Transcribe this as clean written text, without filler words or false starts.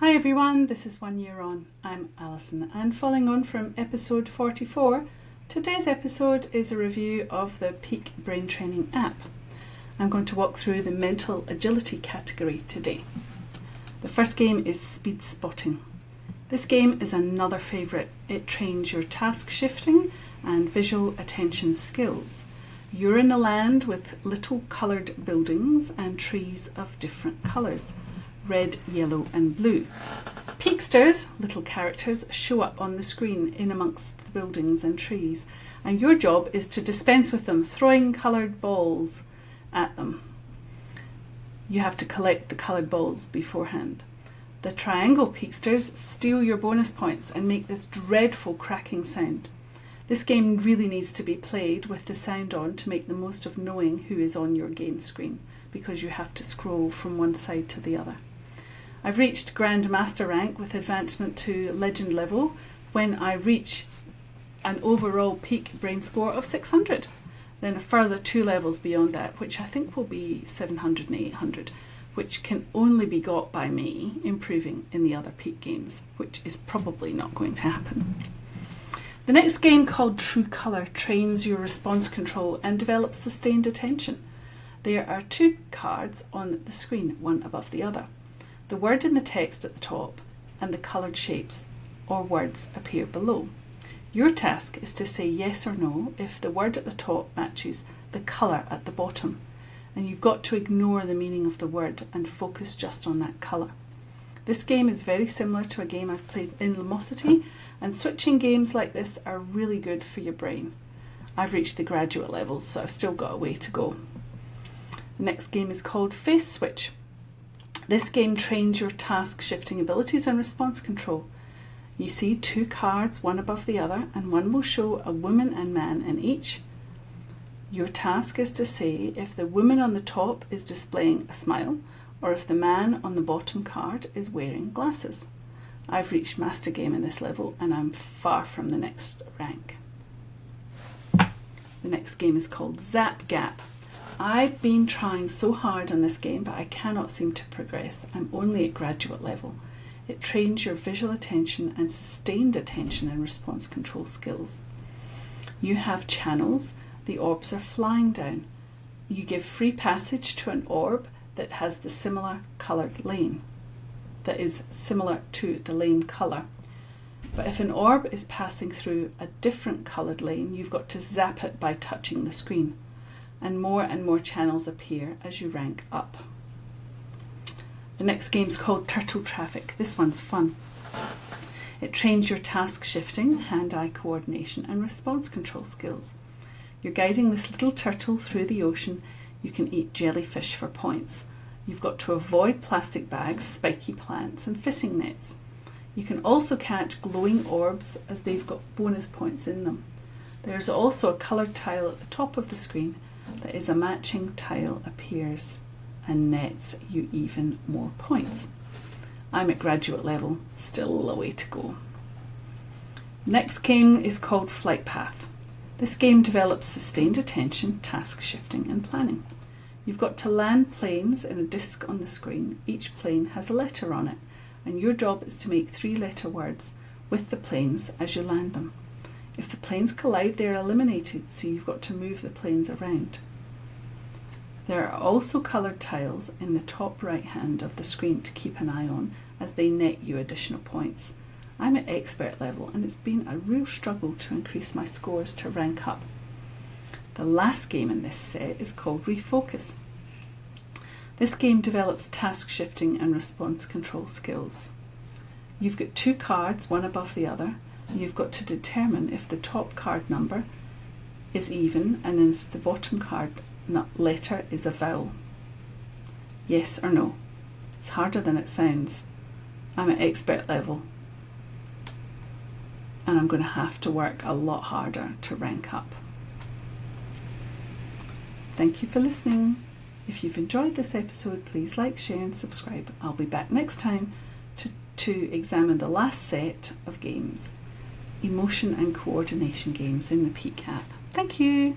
Hi everyone, this is 1 year on. I'm Alison, and following on from episode 44, today's episode is a review of the Peak Brain Training app. I'm going to walk through the mental agility category today. The first game is Speed Spotting. This game is another favourite. It trains your task shifting and visual attention skills. You're in a land with little coloured buildings and trees of different colours. Red, yellow and blue. Peaksters, little characters, show up on the screen in amongst the buildings and trees, and your job is to dispense with them, throwing coloured balls at them. You have to collect the coloured balls beforehand. The triangle peaksters steal your bonus points and make this dreadful cracking sound. This game really needs to be played with the sound on to make the most of knowing who is on your game screen, because you have to scroll from one side to the other. I've reached Grand Master rank with advancement to Legend level when I reach an overall peak brain score of 600. Then a further 2 levels beyond that, which I think will be 700 and 800, which can only be got by me improving in the other peak games, which is probably not going to happen. The next game, called True Colour, trains your response control and develops sustained attention. There are 2 cards on the screen, one above the other. The word in the text at the top and the coloured shapes or words appear below. Your task is to say yes or no if the word at the top matches the colour at the bottom, and you've got to ignore the meaning of the word and focus just on that colour. This game is very similar to a game I've played in Lumosity, and switching games like this are really good for your brain. I've reached the graduate levels, so I've still got a way to go. The next game is called Face Switch. This game trains your task shifting abilities and response control. You see 2 cards, one above the other, and one will show a woman and man in each. Your task is to say if the woman on the top is displaying a smile, or if the man on the bottom card is wearing glasses. I've reached Master Game in this level, and I'm far from the next rank. The next game is called Zap Gap. I've been trying so hard on this game, but I cannot seem to progress. I'm only at graduate level. It trains your visual attention and sustained attention and response control skills. You have channels. The orbs are flying down. You give free passage to an orb that has the similar coloured lane, that is similar to the lane colour. But if an orb is passing through a different coloured lane, you've got to zap it by touching the screen. And more channels appear as you rank up. The next game's called Turtle Traffic. This one's fun. It trains your task shifting, hand-eye coordination and response control skills. You're guiding this little turtle through the ocean. You can eat jellyfish for points. You've got to avoid plastic bags, spiky plants and fishing nets. You can also catch glowing orbs as they've got bonus points in them. There's also a coloured tile at the top of the screen that is a matching tile appears and nets you even more points. I'm at graduate level, still a way to go. Next game is called Flight Path. This game develops sustained attention, task shifting and planning. You've got to land planes in a disc on the screen. Each plane has a letter on it, and your job is to make 3-letter words with the planes as you land them. If the planes collide, they're eliminated, so you've got to move the planes around. There are also coloured tiles in the top right hand of the screen to keep an eye on as they net you additional points. I'm at expert level, and it's been a real struggle to increase my scores to rank up. The last game in this set is called Refocus. This game develops task shifting and response control skills. You've got 2 cards, one above the other. You've got to determine if the top card number is even and if the bottom card letter is a vowel. Yes or no. It's harder than it sounds. I'm at expert level, and I'm going to have to work a lot harder to rank up. Thank you for listening. If you've enjoyed this episode, please like, share and subscribe. I'll be back next time to examine the last set of games. Emotion and coordination games in the Peak app. Thank you.